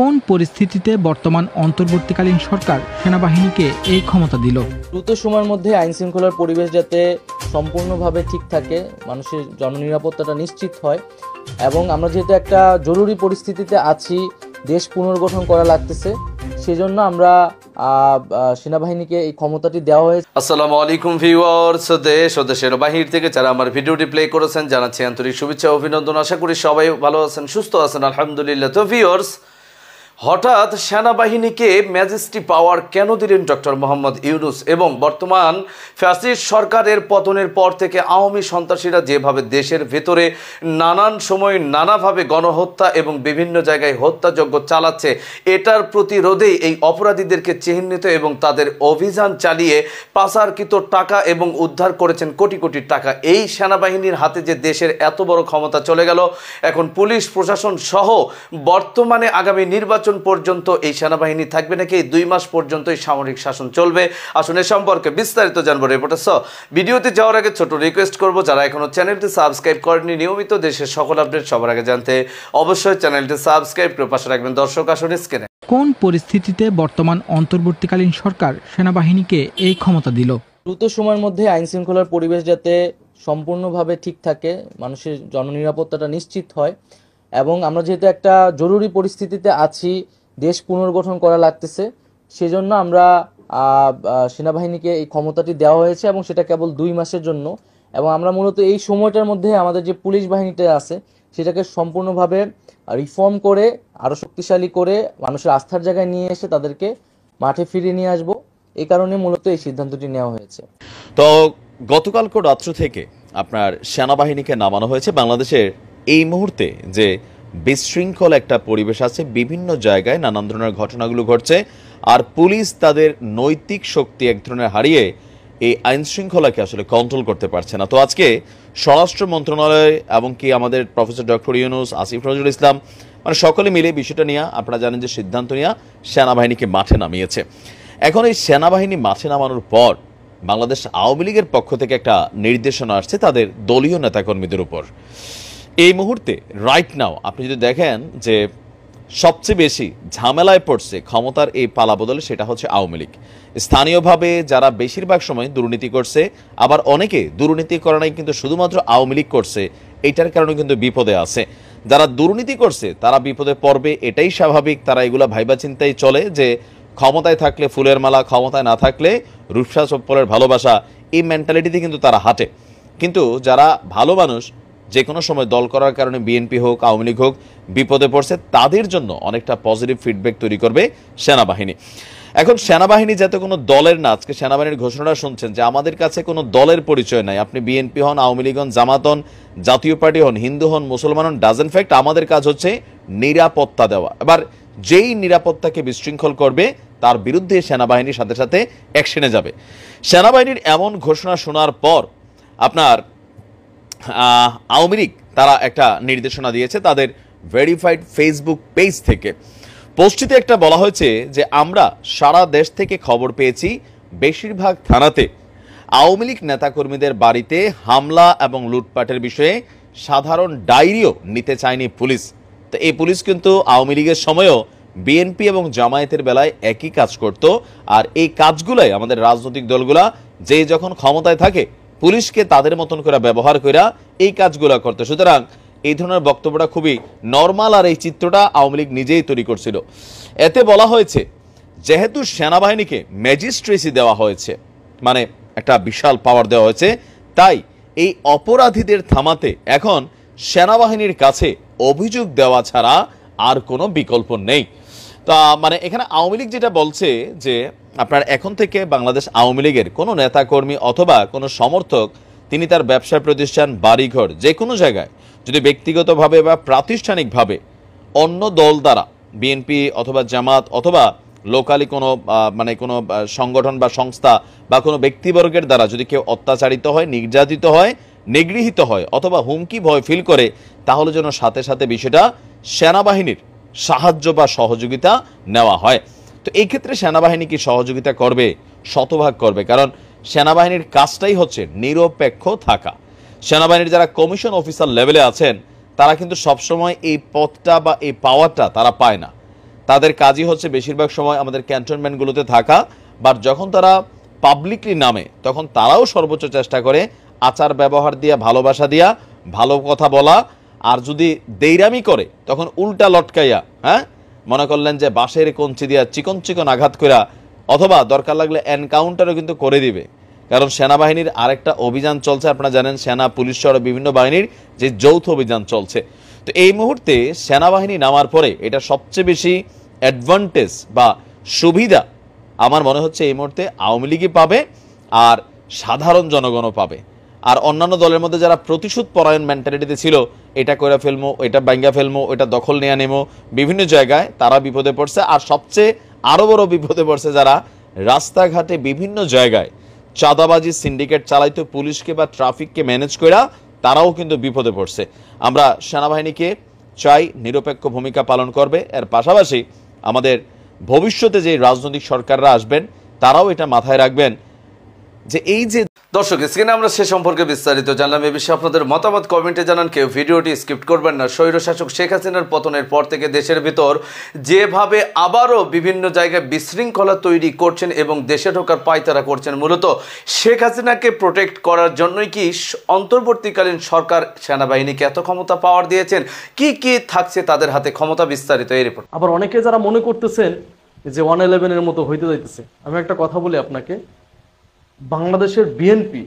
কোন পরিস্থিতিতে বর্তমান অন্তর্বর্তীকালীন সরকার সেনাবাহিনীকে এই ক্ষমতা দিল? দ্রুত সময়ের মধ্যে আইন শৃঙ্খলার পরিবেশ যাতে সম্পূর্ণভাবে ঠিক থাকে, মানুষের জননিরাপত্তাটা নিশ্চিত হয়, এবং আমরা যেহেতু একটা জরুরি পরিস্থিতিতে আছি, দেশ পুনর্গঠন করা লাগতেছে, সেজন্য আমরা সেনাবাহিনীকে এই ক্ষমতাটি দেওয়া হয়েছে। আসসালামু আলাইকুম ভিউয়ার্স, দেশ ও দেশের বাহির থেকে যারা আমার ভিডিওটি প্লে করেছেন জানাচ্ছি আন্তরিক শুভেচ্ছা অভিনন্দন। আশা করি সবাই ভালো আছেন, সুস্থ আছেন, আলহামদুলিল্লাহ। তো ভিউয়ার্স, হঠাৎ সেনাবাহিনীকে ম্যাজিস্ট্রি পাওয়ার কেন দিলেন ডক্টর মোহাম্মদ ইউনূস? এবং বর্তমান ফ্যাসিস্ট সরকারের পতনের পর থেকে আওয়ামী সন্ত্রাসীরা যেভাবে দেশের ভেতরে নানান সময় নানাভাবে গণহত্যা এবং বিভিন্ন জায়গায় হত্যাযজ্ঞ চালাচ্ছে, এটার প্রতিরোধেই এই অপরাধীদেরকে চিহ্নিত এবং তাদের অভিযান চালিয়ে পাচারকৃত টাকা এবং উদ্ধার করেছেন কোটি কোটি টাকা। এই সেনাবাহিনীর হাতে যে দেশের এত বড় ক্ষমতা চলে গেল, এখন পুলিশ প্রশাসন সহ বর্তমানে আগামী নির্বাচন পর্যন্ত এই সেনাবাহিনী থাকবে নাকি, এই 2 মাস পর্যন্তই সামরিক শাসন চলবে? আসুন এ সম্পর্কে বিস্তারিত জানবো রিপোর্টার সহ। ভিডিওতে যাওয়ার আগে ছোট রিকোয়েস্ট করবো, যারা এখনো চ্যানেলটি সাবস্ক্রাইব করেননি, নিয়মিত দেশের সকল আপডেট সবার আগে জানতে অবশ্যই চ্যানেলটি সাবস্ক্রাইব করে পাশে রাখবেন। দর্শক, আসুন স্ক্রিনে কোন পরিস্থিতিতে বর্তমান অন্তর্বর্তীকালীন সরকার সেনাবাহিনীকে এই ক্ষমতা দিল? দ্রুত সময়ের মধ্যে আইন শৃঙ্খলার পরিবেশ যাতে সম্পূর্ণভাবে ঠিক থাকে, মানুষের জননিরাপত্তাটা নিশ্চিত হয়, এবং আমরা যেহেতু একটা জরুরি পরিস্থিতিতে আছি, দেশ পুনর্গঠন করা লাগতেছে, সেজন্য আমরা সেনাবাহিনীকে এই ক্ষমতাটি দেওয়া হয়েছে, এবং সেটা কেবল 2 মাসের জন্য। এবং আমরা মূলত এই সময়টার মধ্যে আমাদের যে পুলিশ বাহিনীটা আছে সেটাকে সম্পূর্ণভাবে রিফর্ম করে, আরও শক্তিশালী করে, মানুষের আস্থার জায়গায় নিয়ে এসে তাদেরকে মাঠে ফিরিয়ে নিয়ে আসবো। এই কারণে মূলত এই সিদ্ধান্তটি নেওয়া হয়েছে। তো গতকালকে রাত্র থেকে আপনার সেনাবাহিনীকে নামানো হয়েছে। বাংলাদেশের এই মুহূর্তে যে বিশৃঙ্খল একটা পরিবেশ আছে, বিভিন্ন জায়গায় নানান ধরনের ঘটনাগুলো ঘটছে, আর পুলিশ তাদের নৈতিক শক্তি এক ধরনের হারিয়ে এই আইন শৃঙ্খলাকে আসলে কন্ট্রোল করতে পারছে না। তো আজকে স্বরাষ্ট্র মন্ত্রণালয় এবং কি আমাদের প্রফেসর ডক্টর ইউনূস, আসিফ নজরুল ইসলাম, মানে সকলে মিলে বিষয়টা নিয়ে আপনারা জানেন যে সিদ্ধান্ত নিয়ে সেনাবাহিনীকে মাঠে নামিয়েছে। এখন এই সেনাবাহিনী মাঠে নামানোর পর বাংলাদেশ আওয়ামী লীগের পক্ষ থেকে একটা নির্দেশনা আসছে তাদের দলীয় নেতাকর্মীদের উপর। এই মুহূর্তে রাইট নাও আপনি যদি দেখেন যে সবচেয়ে বেশি ঝামেলায় পড়ছে ক্ষমতার এই পালাবদলে, সেটা হচ্ছে আওয়ামী লীগ। স্থানীয়ভাবে যারা বেশিরভাগ সময় দুর্নীতি করছে, আবার অনেকে দুর্নীতি করে নাই কিন্তু শুধুমাত্র আওয়ামী লীগ করছে, এইটার কারণে কিন্তু বিপদে আছে। যারা দুর্নীতি করছে তারা বিপদে পড়বে, এটাই স্বাভাবিক। তারা এগুলা ভাইবা চিন্তাই চলে যে ক্ষমতায় থাকলে ফুলের মালা, ক্ষমতায় না থাকলে রূপসা চপ্পলের ভালোবাসা, এই মেন্টালিটিতে কিন্তু তারা হাঁটে। কিন্তু যারা ভালো মানুষ, যে কোনো সময় দল করার কারণে বিএনপি হোক আওয়ামী লীগ হোক বিপদে পড়ছে, তাদের জন্য অনেকটা পজিটিভ ফিডব্যাক তৈরি করবে সেনাবাহিনী। এখন সেনাবাহিনী যাতে কোনো দলের না, আজকে সেনাবাহিনীর ঘোষণাটা শুনছেন যে আমাদের কাছে কোনো দলের পরিচয় নাই, আপনি বিএনপি হন, আওয়ামী লীগ হন, জামাত হন, জাতীয় পার্টি হন, হিন্দু হন, মুসলমান হন, ডাজেন্ট ফ্যাক্ট, আমাদের কাজ হচ্ছে নিরাপত্তা দেওয়া। এবার যেই নিরাপত্তাকে বিশৃঙ্খল করবে তার বিরুদ্ধে সেনাবাহিনীর সাথে সাথে অ্যাকশনে যাবে। সেনাবাহিনীর এমন ঘোষণা শোনার পর আপনার আওয়ামী লীগ তারা একটা নির্দেশনা দিয়েছে তাদের ভেরিফাইড ফেসবুক পেজ থেকে। পোস্টটিতে একটা বলা হয়েছে যে আমরা সারা দেশ থেকে খবর পেয়েছি বেশিরভাগ থানাতে আওয়ামী লীগ নেতাকর্মীদের বাড়িতে হামলা এবং লুটপাটের বিষয়ে সাধারণ ডায়েরিও নিতে চায়নি পুলিশ। তো এই পুলিশ কিন্তু আওয়ামী লীগের সময়ও বিএনপি এবং জামায়াতের বেলায় একই কাজ করত, আর এই কাজগুলাই আমাদের রাজনৈতিক দলগুলা যে যখন ক্ষমতায় থাকে পুলিশকে তাদের মতন করে ব্যবহার করে এই কাজগুলো করতে। সুতরাং এই ধরনের বক্তব্যটা খুবই নর্মাল, আর এই চিত্রটা আওয়ামী লীগ নিজেই তৈরি করছিল। এতে বলা হয়েছে যেহেতু সেনাবাহিনীকে ম্যাজিস্ট্রেসি দেওয়া হয়েছে, মানে একটা বিশাল পাওয়ার দেওয়া হয়েছে, তাই এই অপরাধীদের থামাতে এখন সেনাবাহিনীর কাছে অভিযোগ দেওয়া ছাড়া আর কোনো বিকল্প নেই। তা মানে এখানে আওয়ামী লীগ যেটা বলছে যে আপনার এখন থেকে বাংলাদেশ আওয়ামী লীগের কোনো নেতাকর্মী অথবা কোনো সমর্থক তিনি তার ব্যবসা প্রতিষ্ঠান, বাড়িঘর, যে কোনো জায়গায় যদি ব্যক্তিগতভাবে বা প্রাতিষ্ঠানিকভাবে অন্য দল দ্বারা, বিএনপি অথবা জামাত অথবা লোকালি কোনো মানে কোনো সংগঠন বা সংস্থা বা কোনো ব্যক্তিবর্গের দ্বারা যদি কেউ অত্যাচারিত হয়, নির্যাতিত হয়, নিগৃহীত হয় অথবা হুমকি ভয় ফিল করে, তাহলে যেন সাথে সাথে বিষয়টা সেনাবাহিনীর সাহায্য বা সহযোগিতা নেওয়া হয়। তো এই ক্ষেত্রে সেনাবাহিনী কি সহযোগিতা করবে? শতভাগ করবে, কারণ সেনাবাহিনীর কাজটাই হচ্ছে নিরপেক্ষ থাকা। সেনাবাহিনীর যারা কমিশন অফিসার লেভেলে আছেন তারা কিন্তু সবসময় এই পদটা বা এই পাওয়ারটা তারা পায় না। তাদের কাজই হচ্ছে বেশিরভাগ সময় আমাদের ক্যান্টনমেন্টগুলোতে থাকা, বাট যখন তারা পাবলিকলি নামে তখন তারাও সর্বোচ্চ চেষ্টা করে আচার ব্যবহার দিয়া, ভালোবাসা দিয়া, ভালো কথা বলা। আর যদি দেইরামি করে তখন উল্টা লটকাইয়া, হ্যাঁ, মনে করলেন যে বাঁশের কঞ্চি দিয়া চিকন চিকন আঘাত করা, অথবা দরকার লাগলে এনকাউন্টারও কিন্তু করে দিবে। কারণ সেনাবাহিনীর আরেকটা অভিযান চলছে, আপনারা জানেন, সেনা পুলিশ সহ বিভিন্ন বাহিনীর যে যৌথ অভিযান চলছে। তো এই মুহূর্তে সেনাবাহিনী নামার পরে এটা সবচেয়ে বেশি অ্যাডভান্টেজ বা সুবিধা আমার মনে হচ্ছে এই মুহূর্তে আওয়ামী লীগই পাবে, আর সাধারণ জনগণও পাবে। আর অন্যান্য দলের মধ্যে যারা প্রতিশোধ পরায়ণ মেন্টালিটিতে ছিল, এটা করে ফেলবো, এটা ভাঙ্গা ফেলবো, এটা দখল নেওয়া নেবো, বিভিন্ন জায়গায় তারা বিপদে পড়ছে। আর সবচেয়ে আরো বড় বিপদে পড়ছে যারা রাস্তাঘাটে বিভিন্ন জায়গায় চাঁদাবাজি সিন্ডিকেট চালাইতো, পুলিশকে বা ট্রাফিককে ম্যানেজ করা, তারাও কিন্তু বিপদে পড়ছে। আমরা সেনাবাহিনীকে চাই নিরপেক্ষ ভূমিকা পালন করবে। এর পাশাপাশি আমাদের ভবিষ্যতে যে রাজনৈতিক সরকাররা আসবেন তারাও এটা মাথায় রাখবেন যে এই যে দর্শক, স্ক্রিনে আমরা সে সম্পর্কে বিস্তারিত জানলাম। এ বিষয়ে আপনাদের মতামত কমেন্টে জানান, কেউ ভিডিওটি স্কিপ করবেন না। স্বৈরশাসক শেখ হাসিনার পতনের পর থেকে দেশের ভিতর যেভাবে আবারও বিভিন্ন জায়গায় বিশৃঙ্খলা তৈরি করছেন এবং দেশে ঢোকার পায়তারা করছেন, মূলত শেখ হাসিনাকে প্রোটেক্ট করার জন্যই কি অন্তর্বর্তীকালীন সরকার সেনাবাহিনীকে এত ক্ষমতা পাওয়ার দিয়েছেন? কি কি থাকছে তাদের হাতে ক্ষমতা? বিস্তারিত এই রিপোর্ট। আবার অনেকে যারা মনে করতেছেন যে 111 এর মতো হইতে যাইতেছে, আমি একটা কথা বলি আপনাকে, বাংলাদেশের বিএনপি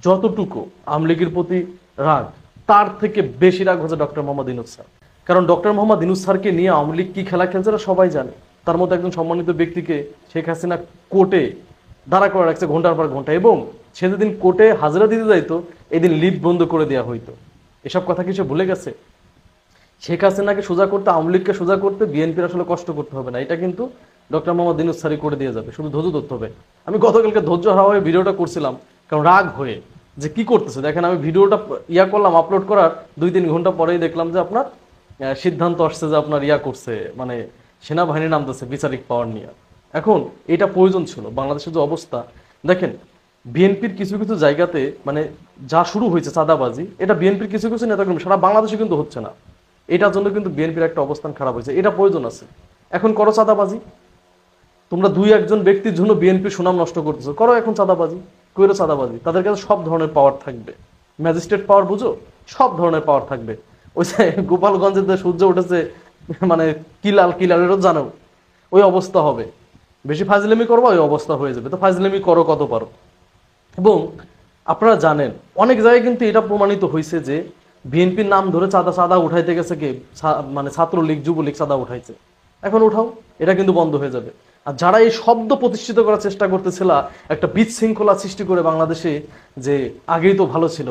যতটুকু আওয়ামী লীগের প্রতি রাগ, তার থেকে বেশি রাগ হচ্ছে ডক্টর মোহাম্মদ ইউনূস স্যার। কারণ ডক্টর মোহাম্মদ ইউনূস স্যারকে নিয়ে আওয়ামী লীগ কি খেলা খেলছে এটা সবাই জানে। তার মতো একজন সম্মানিত ব্যক্তিকে শেখ হাসিনা কোর্টে দাঁড়া করে রাখছে ঘন্টার পর ঘন্টা, এবং সে যেদিন কোর্টে হাজিরা দিতে যাইতো এদিন লিফট বন্ধ করে দেওয়া হইতো। এসব কথা কি সে ভুলে গেছে? শেখ হাসিনাকে সোজা করতে, আওয়ামী লীগকে সোজা করতে বিএনপির আসলে কষ্ট করতে হবে না, এটা কিন্তু ডক্টর মোহাম্মদ ইউনূস স্যারই করে দিয়ে যাবে, শুধু ধৈর্য ধরতে হবে। আমি গতকালকে ধৈর্য হারা হয়ে ভিডিওটা করছিলাম, কারণ রাগ হয়ে যে কি করতেছে দেখেন। আমি ভিডিওটা করলাম, আপলোড করার 2-3 ঘন্টা পরেই দেখলাম যে আপনার সিদ্ধান্ত আসছে যে আপনার করছে, মানে সেনাবাহিনী নামতেছে বিচারিক পাওয়ার নিয়ে। এখন এটা প্রয়োজন ছিল। বাংলাদেশের যে অবস্থা দেখেন, বিএনপির কিছু কিছু জায়গাতে মানে যা শুরু হয়েছে চাঁদাবাজি, এটা বিএনপির কিছু কিছু নেতাকর্মী সারা বাংলাদেশে কিন্তু হচ্ছে না, এটার জন্য কিন্তু বিএনপির একটা অবস্থান খারাপ হয়েছে। এটা প্রয়োজন আছে। এখন করো চাঁদাবাজি, তোমরা 2-1 ব্যক্তির জন্য বিএনপি সুনাম নষ্ট করতেছো, করো এখন চাঁদাবাজি, কইরো চাঁদাবাজি। তাদের কাছে সব ধরনের পাওয়ার থাকবে, ম্যাজিস্ট্রেট পাওয়ার বুঝো, সব ধরনের পাওয়ার থাকবে। ওই যে গোপালগঞ্জের যে সূর্য উঠেছে, মানে কিলালেরও জানো, ওই অবস্থা হবে। বেশি ফাজলামি করবো, ওই অবস্থা হয়ে যাবে। তো ফাজলামি করো কত পারো। এবং আপনারা জানেন অনেক জায়গায় কিন্তু এটা প্রমাণিত হয়েছে যে বিএনপির নাম ধরে চাঁদা উঠাইতে গেছে কে, মানে ছাত্রলীগ যুবলীগ চাঁদা উঠাইছে, এখন উঠাও, এটা কিন্তু বন্ধ হয়ে যাবে। আর যারা এই শব্দ প্রতিষ্ঠিত করার চেষ্টা করতেছিল, একটা বিশৃঙ্খলা সৃষ্টি করে বাংলাদেশে যে আগেই তো ভালো ছিল,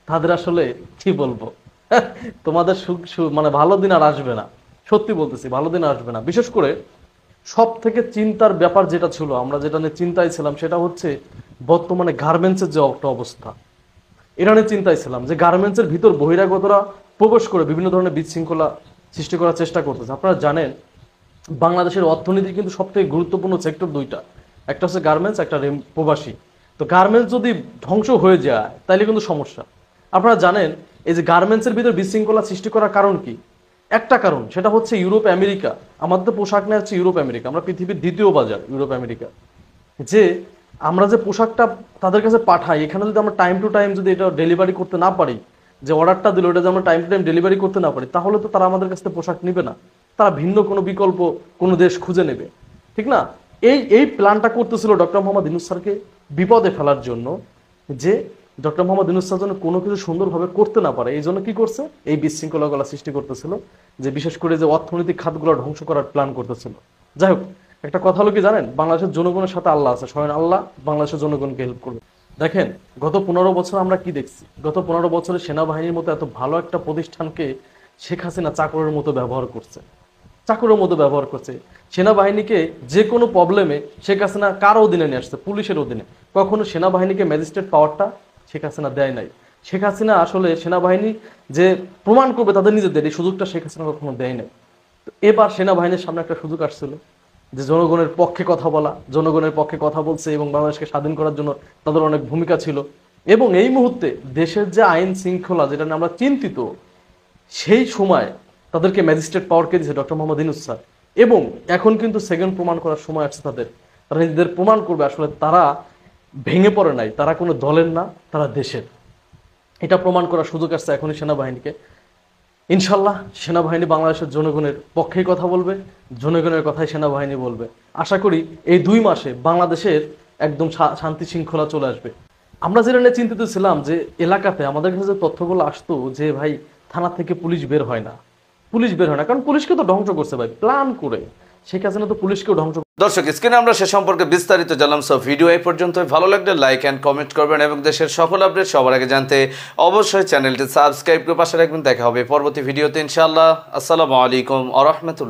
তাদের আসলে কি বলবো, তোমাদের মানে ভালো দিন আর আসবে না। সত্যি বলতেছি, ভালো দিন আসবে না। বিশেষ করে সব থেকে চিন্তার ব্যাপার যেটা ছিল, আমরা যেটা নিয়ে চিন্তায় ছিলাম, সেটা হচ্ছে বর্তমানে গার্মেন্টসের যে একটা অবস্থা, এটা নিয়ে চিন্তায় ছিলাম যে গার্মেন্টসের ভিতর বহিরাগতরা প্রবেশ করে বিভিন্ন ধরনের বিশৃঙ্খলা সৃষ্টি করার চেষ্টা করতেছে। আপনারা জানেন বাংলাদেশের অর্থনীতির কিন্তু সবথেকে গুরুত্বপূর্ণ সেক্টর 2টা, একটা হচ্ছে গার্মেন্টস, একটা প্রবাসী। তো গার্মেন্টস যদি ধ্বংস হয়ে যায় তাহলে কিন্তু সমস্যা। আপনারা জানেন এই যে গার্মেন্টসের ভিতর বিশৃঙ্খলা সৃষ্টি করার কারণ কি? একটা কারণ, সেটা হচ্ছে ইউরোপ আমেরিকা। আমাদের তো পোশাক নেওয়া হচ্ছে ইউরোপ আমেরিকা, আমরা পৃথিবীর দ্বিতীয় বাজার ইউরোপ আমেরিকা। যে আমরা যে পোশাকটা তাদের কাছে পাঠাই, এখানে যদি আমরা টাইম টু টাইম যদি এটা ডেলিভারি করতে না পারি, যে অর্ডারটা দিল ওটা যদি আমরা টাইম টু টাইম ডেলিভারি করতে না পারি, তাহলে তো তারা আমাদের কাছ থেকে পোশাক নিবে না, তারা ভিন্ন কোনো বিকল্প কোনো দেশ খুঁজে নেবে, ঠিক না? এই প্ল্যানটা করতেছিল ডক্টর মোহাম্মদ ইউনূস স্যারকে বিপদে ফেলার জন্য, যে ডক্টর মোহাম্মদ ইউনূস স্যার যেন কোনো কিছু সুন্দরভাবে করতে না পারে। এই জন্য কি করছে, এই বিশৃঙ্খলাগুলো সৃষ্টি করতেছিল, যে বিশেষ করে যে অর্থনৈতিক খাতগুলো ধ্বংস করার প্ল্যান করতেছিল। যাই হোক, একটা কথা হলো কি জানেন, বাংলাদেশের জনগণের সাথে আল্লাহ আছে, স্বয়ং আল্লাহ বাংলাদেশের জনগণকে হেল্প করবে। দেখেন গত 15 বছর আমরা কি দেখছি, গত 15 বছরে সেনাবাহিনীর মতো এত ভালো একটা প্রতিষ্ঠানকে শেখ হাসিনা চাকরের মতো ব্যবহার করছে, চাকরের মতো ব্যবহার করছে। সেনাবাহিনীকে যে কোনো প্রবলেমে শেখ হাসিনা কার অধীনে নিয়ে আসছে, পুলিশের অধীনে। কখনো সেনাবাহিনীকে ম্যাজিস্ট্রেট পাওয়ারটা শেখ হাসিনা দেয় নাই। শেখ হাসিনা আসলে সেনাবাহিনী যে প্রমাণ করবে তাদের নিজেদের, এই সুযোগটা শেখ হাসিনা কখনো দেয় নাই। তো এবার সেনাবাহিনীর সামনে একটা সুযোগ আসছিল যে জনগণের পক্ষে কথা বলা, জনগণের পক্ষে কথা বলছে এবং বাংলাদেশকে স্বাধীন করার জন্য তাদের অনেক ভূমিকা ছিল। এবং এই মুহূর্তে দেশের যে আইন শৃঙ্খলা, যেটা নিয়ে আমরা চিন্তিত, সেই সময় তাদেরকে ম্যাজিস্ট্রেট পাওয়ারকে দিয়েছে ডক্টর মোহাম্মদ ইউনূস স্যার। এবং এখন কিন্তু সেকেন্ড প্রমাণ করার সময় আছে তাদের। তারা নিজেদের প্রমাণ করবে আসলে তারা ভেঙে পড়ে নাই, তারা কোনো দলের না, তারা দেশের। এটা প্রমাণ করার সুযোগ আসছে এখনই সেনাবাহিনীকে। ইনশাল্লাহ সেনাবাহিনী বাংলাদেশের জনগণের পক্ষেই কথা বলবে, জনগণের কথাই সেনাবাহিনী বলবে। আশা করি এই 2 মাসে বাংলাদেশের একদম শান্তি শৃঙ্খলা চলে আসবে। আমরা যেটা নিয়ে চিন্তিত ছিলাম যে এলাকাতে আমাদের কাছে যে তথ্যগুলো আসতো যে ভাই থানা থেকে পুলিশ বের হয় না, কারণ পুলিশকে তো ধ্বংস করছে ভাই প্ল্যান করে, শেখ হাসিনা তো পুলিশকেও ধ্বংস। দর্শক, স্ক্রিনে আমরা সে সম্পর্কে বিস্তারিত জানলাম। সো ভিডিও এই পর্যন্ত। ভালো লাগলে লাইক অ্যান্ড কমেন্ট করবেন এবং দেশের সকল আপডেট সবার আগে জানতে অবশ্যই চ্যানেলটি সাবস্ক্রাইব করে পাশে রাখবেন। দেখা হবে পরবর্তী ভিডিওতে ইনশাআল্লাহ। আসসালামু আলাইকুম ওয়া রাহমাতুল্লাহ।